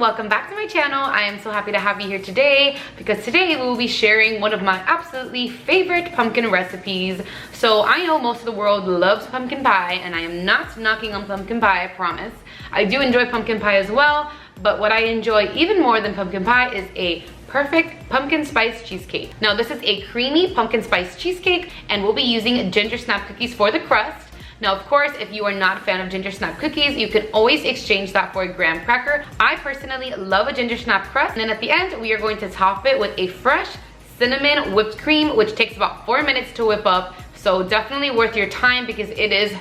welcome back to my channel. I am so happy to have you here today because today we will be sharing one of my absolutely favorite pumpkin recipes. So I know most of the world loves pumpkin pie, and I am not knocking on pumpkin pie, I promise. I do enjoy pumpkin pie as well, but what I enjoy even more than pumpkin pie is a perfect pumpkin spice cheesecake. Now this is a creamy pumpkin spice cheesecake, and we'll be using ginger snap cookies for the crust. Now, of course, if you are not a fan of ginger snap cookies, you can always exchange that for a graham cracker. I personally love a ginger snap crust. And then at the end, we are going to top it with a fresh cinnamon whipped cream, which takes about 4 minutes to whip up. So definitely worth your time because it is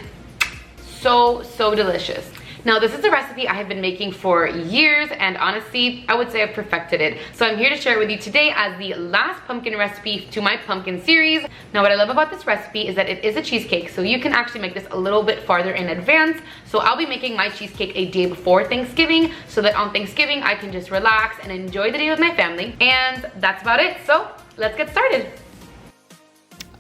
so delicious. Now, this is a recipe I have been making for years, and honestly, I would say I've perfected it. So I'm here to share it with you today as the last pumpkin recipe to my pumpkin series. Now, what I love about this recipe is that it is a cheesecake, so you can actually make this a little bit farther in advance. So I'll be making my cheesecake a day before Thanksgiving, so that on Thanksgiving, I can just relax and enjoy the day with my family. And that's about it, so let's get started.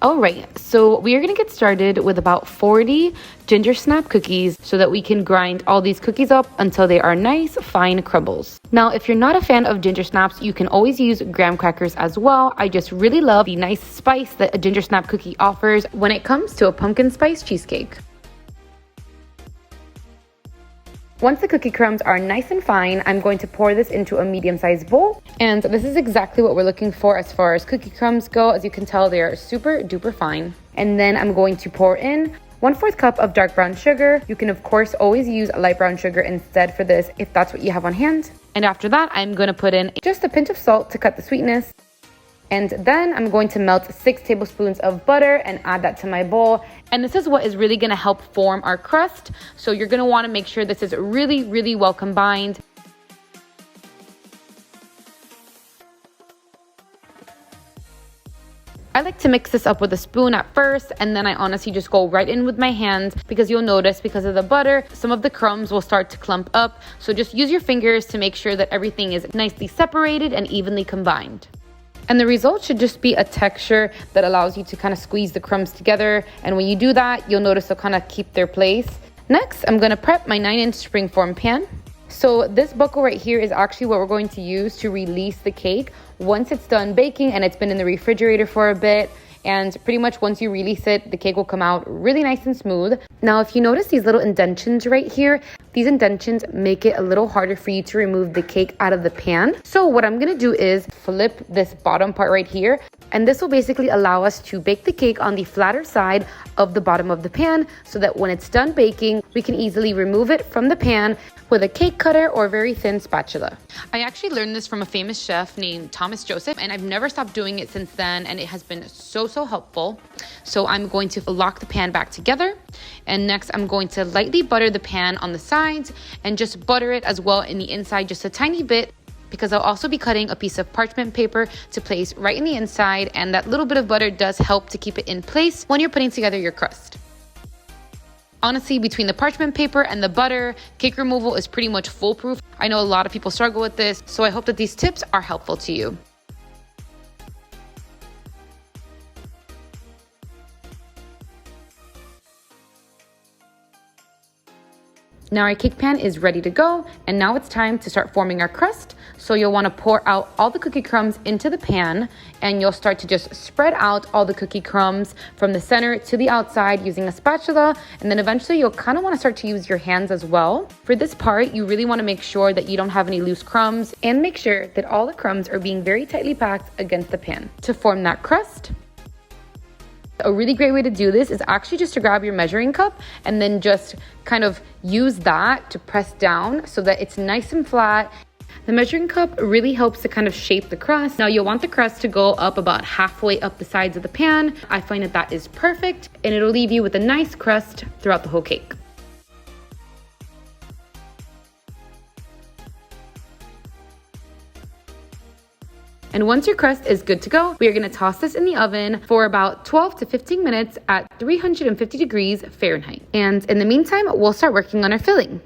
Alright, so we are going to get started with about 40 ginger snap cookies so that we can grind all these cookies up until they are nice, fine crumbles. Now, if you're not a fan of ginger snaps, you can always use graham crackers as well. I just really love the nice spice that a ginger snap cookie offers when it comes to a pumpkin spice cheesecake. Once the cookie crumbs are nice and fine, I'm going to pour this into a medium-sized bowl. And this is exactly what we're looking for as far as cookie crumbs go. As you can tell, they are super duper fine. And then I'm going to pour in 1/4 cup of dark brown sugar. You can of course always use light brown sugar instead for this if that's what you have on hand. And after that, I'm going to put in just a pinch of salt to cut the sweetness. And then I'm going to melt 6 tablespoons of butter and add that to my bowl. And this is what is really gonna help form our crust. So you're gonna wanna make sure this is really well combined. I like to mix this up with a spoon at first, and then I honestly just go right in with my hands because you'll notice because of the butter, some of the crumbs will start to clump up. So just use your fingers to make sure that everything is nicely separated and evenly combined. And the result should just be a texture that allows you to kind of squeeze the crumbs together. And when you do that, you'll notice they'll kind of keep their place. Next, I'm going to prep my 9-inch springform pan. So this buckle right here is actually what we're going to use to release the cake once it's done baking and it's been in the refrigerator for a bit. And pretty much once you release it, the cake will come out really nice and smooth. Now, if you notice these little indentions right here, these indentions make it a little harder for you to remove the cake out of the pan. So what I'm gonna do is flip this bottom part right here, and this will basically allow us to bake the cake on the flatter side of the bottom of the pan so that when it's done baking, we can easily remove it from the pan with a cake cutter or very thin spatula. I actually learned this from a famous chef named Thomas Joseph, and I've never stopped doing it since then, and it has been so helpful. So I'm going to lock the pan back together, and next I'm going to lightly butter the pan on the sides and just butter it as well in the inside just a tiny bit, because I'll also be cutting a piece of parchment paper to place right in the inside, and that little bit of butter does help to keep it in place when you're putting together your crust. Honestly, between the parchment paper and the butter, cake removal is pretty much foolproof. I know a lot of people struggle with this, so I hope that these tips are helpful to you. Now our cake pan is ready to go, and now it's time to start forming our crust. So you'll want to pour out all the cookie crumbs into the pan, and you'll start to just spread out all the cookie crumbs from the center to the outside using a spatula, and then eventually you'll kind of want to start to use your hands as well. For this part, you really want to make sure that you don't have any loose crumbs, and make sure that all the crumbs are being very tightly packed against the pan. To form that crust, a really great way to do this is actually just to grab your measuring cup and then just kind of use that to press down so that it's nice and flat. The measuring cup really helps to kind of shape the crust. Now you'll want the crust to go up about halfway up the sides of the pan. I find that that is perfect, and it'll leave you with a nice crust throughout the whole cake. And once your crust is good to go, we are going to toss this in the oven for about 12 to 15 minutes at 350 degrees Fahrenheit. And in the meantime, we'll start working on our filling.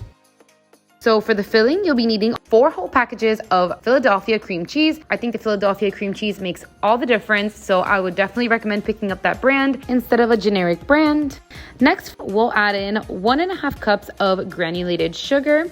So for the filling, you'll be needing 4 whole packages of Philadelphia cream cheese. I think the Philadelphia cream cheese makes all the difference, so I would definitely recommend picking up that brand instead of a generic brand. Next, we'll add in 1.5 cups of granulated sugar.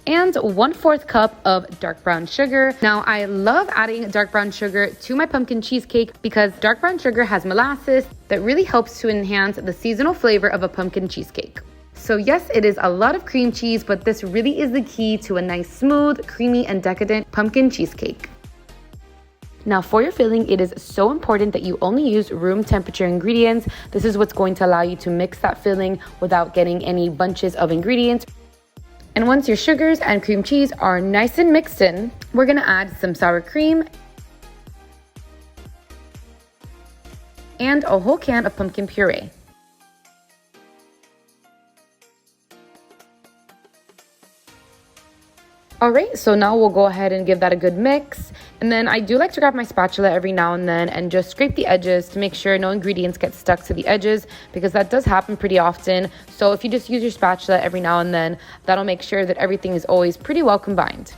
and 1/4 cup of dark brown sugar. Now, I love adding dark brown sugar to my pumpkin cheesecake because dark brown sugar has molasses that really helps to enhance the seasonal flavor of a pumpkin cheesecake. So yes, it is a lot of cream cheese, but this really is the key to a nice, smooth, creamy, and decadent pumpkin cheesecake. Now for your filling, it is so important that you only use room temperature ingredients. This is what's going to allow you to mix that filling without getting any bunches of ingredients. And once your sugars and cream cheese are nice and mixed in, we're gonna add some sour cream and a whole can of pumpkin puree. All right, so now we'll go ahead and give that a good mix. And then I do like to grab my spatula every now and then and just scrape the edges to make sure no ingredients get stuck to the edges, because that does happen pretty often. So if you just use your spatula every now and then, that'll make sure that everything is always pretty well combined.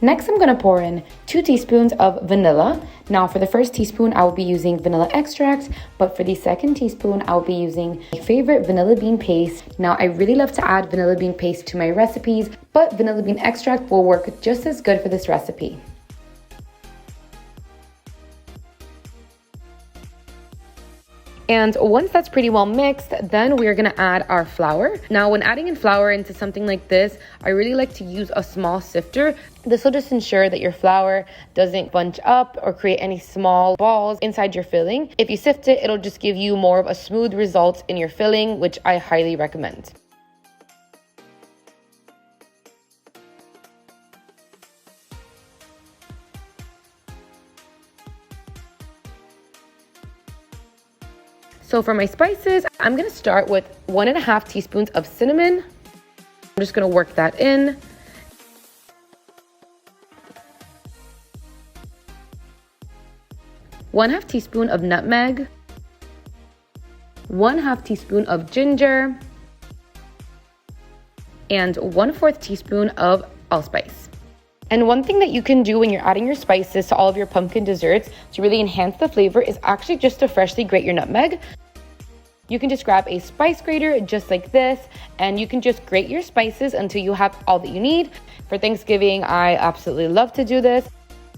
Next, I'm gonna pour in 2 teaspoons of vanilla. Now for the first teaspoon, I will be using vanilla extract, but for the second teaspoon, I'll be using my favorite vanilla bean paste. Now I really love to add vanilla bean paste to my recipes, but vanilla bean extract will work just as good for this recipe. And once that's pretty well mixed, then we're gonna add our flour. Now, when adding in flour into something like this, I really like to use a small sifter. This will just ensure that your flour doesn't bunch up or create any small balls inside your filling. If you sift it, it'll just give you more of a smooth result in your filling, which I highly recommend. So for my spices, I'm gonna start with 1.5 teaspoons of cinnamon. I'm just gonna work that in. One-half teaspoon of nutmeg. 1/2 teaspoon of ginger. And 1/4 teaspoon of allspice. And one thing that you can do when you're adding your spices to all of your pumpkin desserts to really enhance the flavor is actually just to freshly grate your nutmeg. You can just grab a spice grater just like this, and you can just grate your spices until you have all that you need. For Thanksgiving, I absolutely love to do this.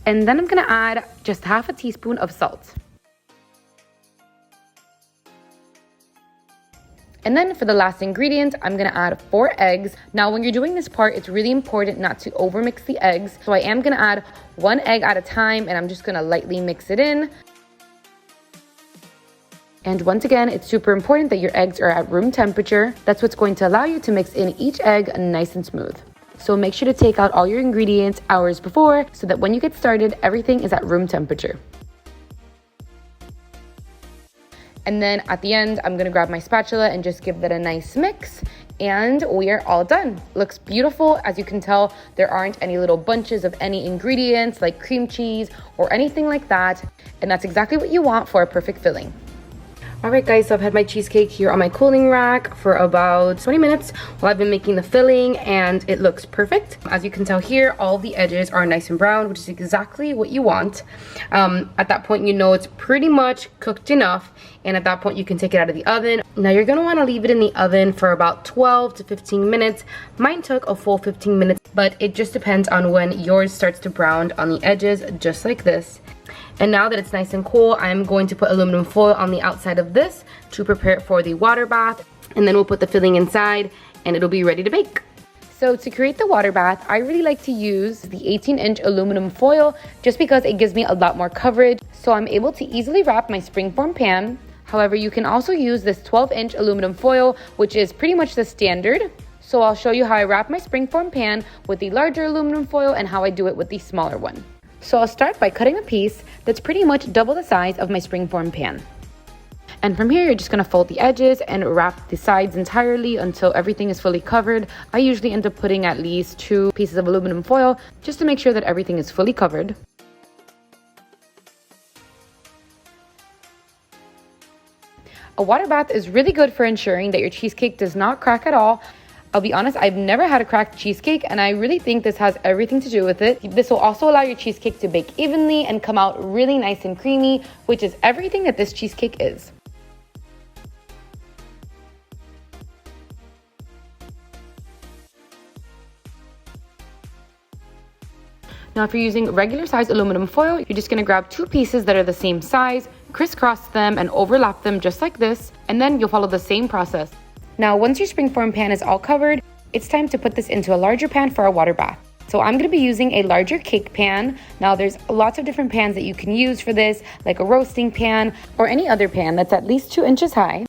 And then I'm gonna add just 1/2 teaspoon of salt. And then for the last ingredient, I'm gonna add 4 eggs. Now, when you're doing this part, it's really important not to overmix the eggs. So I am gonna add 1 egg at a time, and I'm just gonna lightly mix it in. And once again, it's super important that your eggs are at room temperature. That's what's going to allow you to mix in each egg nice and smooth. So make sure to take out all your ingredients hours before so that when you get started, everything is at room temperature. And then at the end, I'm gonna grab my spatula and just give that a nice mix. And we are all done. Looks beautiful. As you can tell, there aren't any little bunches of any ingredients like cream cheese or anything like that. And that's exactly what you want for a perfect filling. All right, guys, so I've had my cheesecake here on my cooling rack for about 20 minutes while I've been making the filling, and it looks perfect. As you can tell here, all the edges are nice and brown, which is exactly what you want. At that point, you know it's pretty much cooked enough, and at that point, you can take it out of the oven. Now, you're gonna wanna leave it in the oven for about 12 to 15 minutes. Mine took a full 15 minutes, but it just depends on when yours starts to brown on the edges, just like this. And now that it's nice and cool, I'm going to put aluminum foil on the outside of this to prepare it for the water bath. And then we'll put the filling inside and it'll be ready to bake. So to create the water bath, I really like to use the 18-inch aluminum foil just because it gives me a lot more coverage. So I'm able to easily wrap my springform pan. However, you can also use this 12-inch aluminum foil, which is pretty much the standard. So I'll show you how I wrap my springform pan with the larger aluminum foil and how I do it with the smaller one. So I'll start by cutting a piece that's pretty much double the size of my springform pan. And from here, you're just gonna fold the edges and wrap the sides entirely until everything is fully covered. I usually end up putting at least 2 pieces of aluminum foil just to make sure that everything is fully covered. A water bath is really good for ensuring that your cheesecake does not crack at all. I'll be honest, I've never had a cracked cheesecake, and I really think this has everything to do with it. This will also allow your cheesecake to bake evenly and come out really nice and creamy, which is everything that this cheesecake is. Now, if you're using regular size aluminum foil, you're just gonna grab 2 pieces that are the same size, crisscross them and overlap them just like this, and then you'll follow the same process. Now, once your springform pan is all covered, it's time to put this into a larger pan for a water bath. So I'm gonna be using a larger cake pan. Now, there's lots of different pans that you can use for this, like a roasting pan or any other pan that's at least 2 inches high.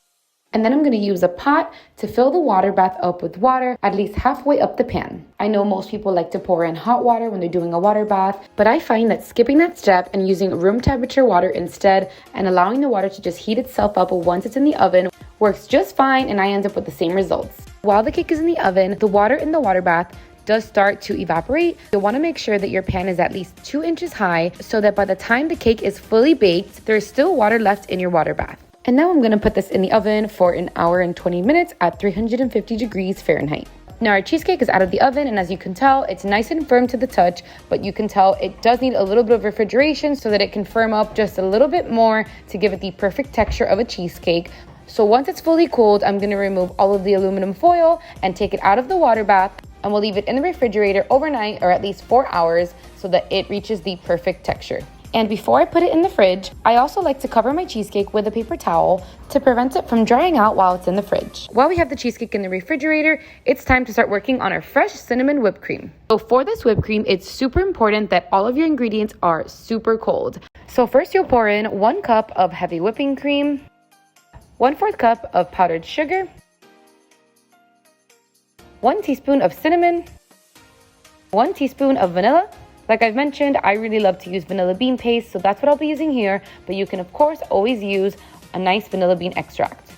And then I'm gonna use a pot to fill the water bath up with water at least halfway up the pan. I know most people like to pour in hot water when they're doing a water bath, but I find that skipping that step and using room temperature water instead and allowing the water to just heat itself up once it's in the oven works just fine, and I end up with the same results. While the cake is in the oven, the water in the water bath does start to evaporate. You'll want to make sure that your pan is at least 2 inches high so that by the time the cake is fully baked, there is still water left in your water bath. And now I'm going to put this in the oven for 1 hour and 20 minutes at 350 degrees Fahrenheit. Now our cheesecake is out of the oven, and as you can tell, it's nice and firm to the touch, but you can tell it does need a little bit of refrigeration so that it can firm up just a little bit more to give it the perfect texture of a cheesecake. So once it's fully cooled, I'm going to remove all of the aluminum foil and take it out of the water bath, and we'll leave it in the refrigerator overnight or at least 4 hours so that it reaches the perfect texture. And before I put it in the fridge, I also like to cover my cheesecake with a paper towel to prevent it from drying out while it's in the fridge. While we have the cheesecake in the refrigerator, it's time to start working on our fresh cinnamon whipped cream. So for this whipped cream, it's super important that all of your ingredients are super cold. So first you'll pour in 1 cup of heavy whipping cream, 1/4 cup of powdered sugar, 1 teaspoon of cinnamon, 1 teaspoon of vanilla. Like I've mentioned, I really love to use vanilla bean paste, so that's what I'll be using here, but you can of course always use a nice vanilla bean extract.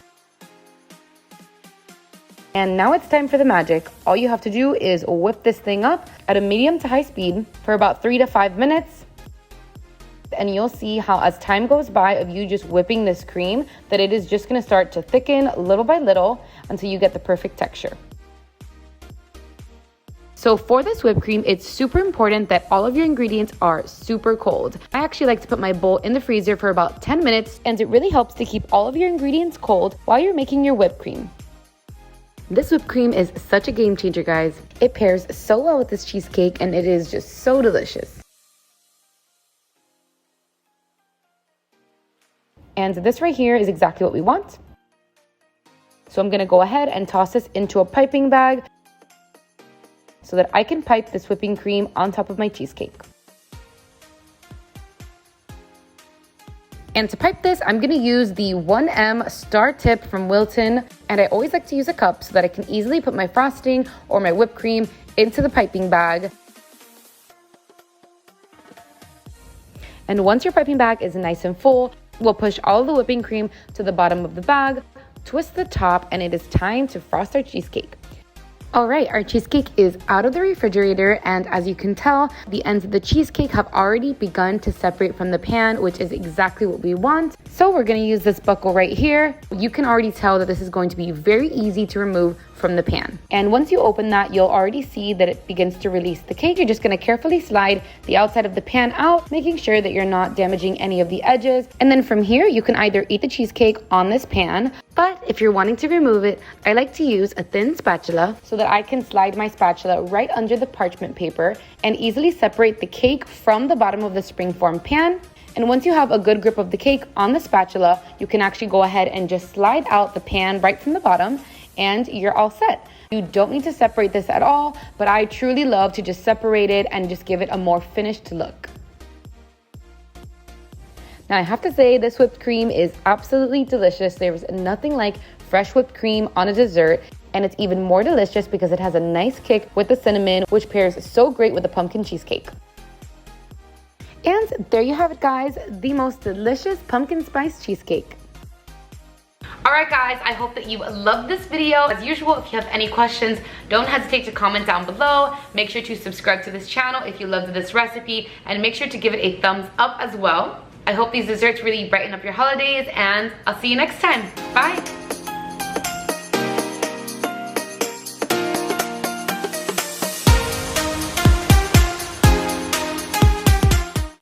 And now it's time for the magic. All you have to do is whip this thing up at a medium to high speed for about 3 to 5 minutes. And you'll see how as time goes by of you just whipping this cream, that it is just gonna start to thicken little by little until you get the perfect texture. So for this whipped cream, it's super important that all of your ingredients are super cold. I actually like to put my bowl in the freezer for about 10 minutes, and it really helps to keep all of your ingredients cold while you're making your whipped cream. This whipped cream is such a game changer, guys. It pairs so well with this cheesecake, and it is just so delicious. And this right here is exactly what we want. So I'm gonna go ahead and toss this into a piping bag so that I can pipe this whipping cream on top of my cheesecake. And to pipe this, I'm gonna use the 1M star tip from Wilton, and I always like to use a cup so that I can easily put my frosting or my whipped cream into the piping bag. And once your piping bag is nice and full, we'll push all of the whipping cream to the bottom of the bag, twist the top, and it is time to frost our cheesecake. All right, our cheesecake is out of the refrigerator, and as you can tell, the ends of the cheesecake have already begun to separate from the pan, which is exactly what we want. So we're gonna use this buckle right here. You can already tell that this is going to be very easy to remove from the pan. And once you open that, you'll already see that it begins to release the cake. You're just gonna carefully slide the outside of the pan out, making sure that you're not damaging any of the edges. And then from here, you can either eat the cheesecake on this pan, but if you're wanting to remove it, I like to use a thin spatula so that I can slide my spatula right under the parchment paper and easily separate the cake from the bottom of the springform pan. And once you have a good grip of the cake on the spatula, you can actually go ahead and just slide out the pan right from the bottom, and you're all set. You don't need to separate this at all, but I truly love to just separate it and just give it a more finished look. Now I have to say, this whipped cream is absolutely delicious. There's nothing like fresh whipped cream on a dessert, and it's even more delicious because it has a nice kick with the cinnamon, which pairs so great with the pumpkin cheesecake. And there you have it, guys, the most delicious pumpkin spice cheesecake. Alright guys, I hope that you loved this video. As usual, if you have any questions, don't hesitate to comment down below. Make sure to subscribe to this channel if you loved this recipe, and make sure to give it a thumbs up as well. I hope these desserts really brighten up your holidays, and I'll see you next time. Bye!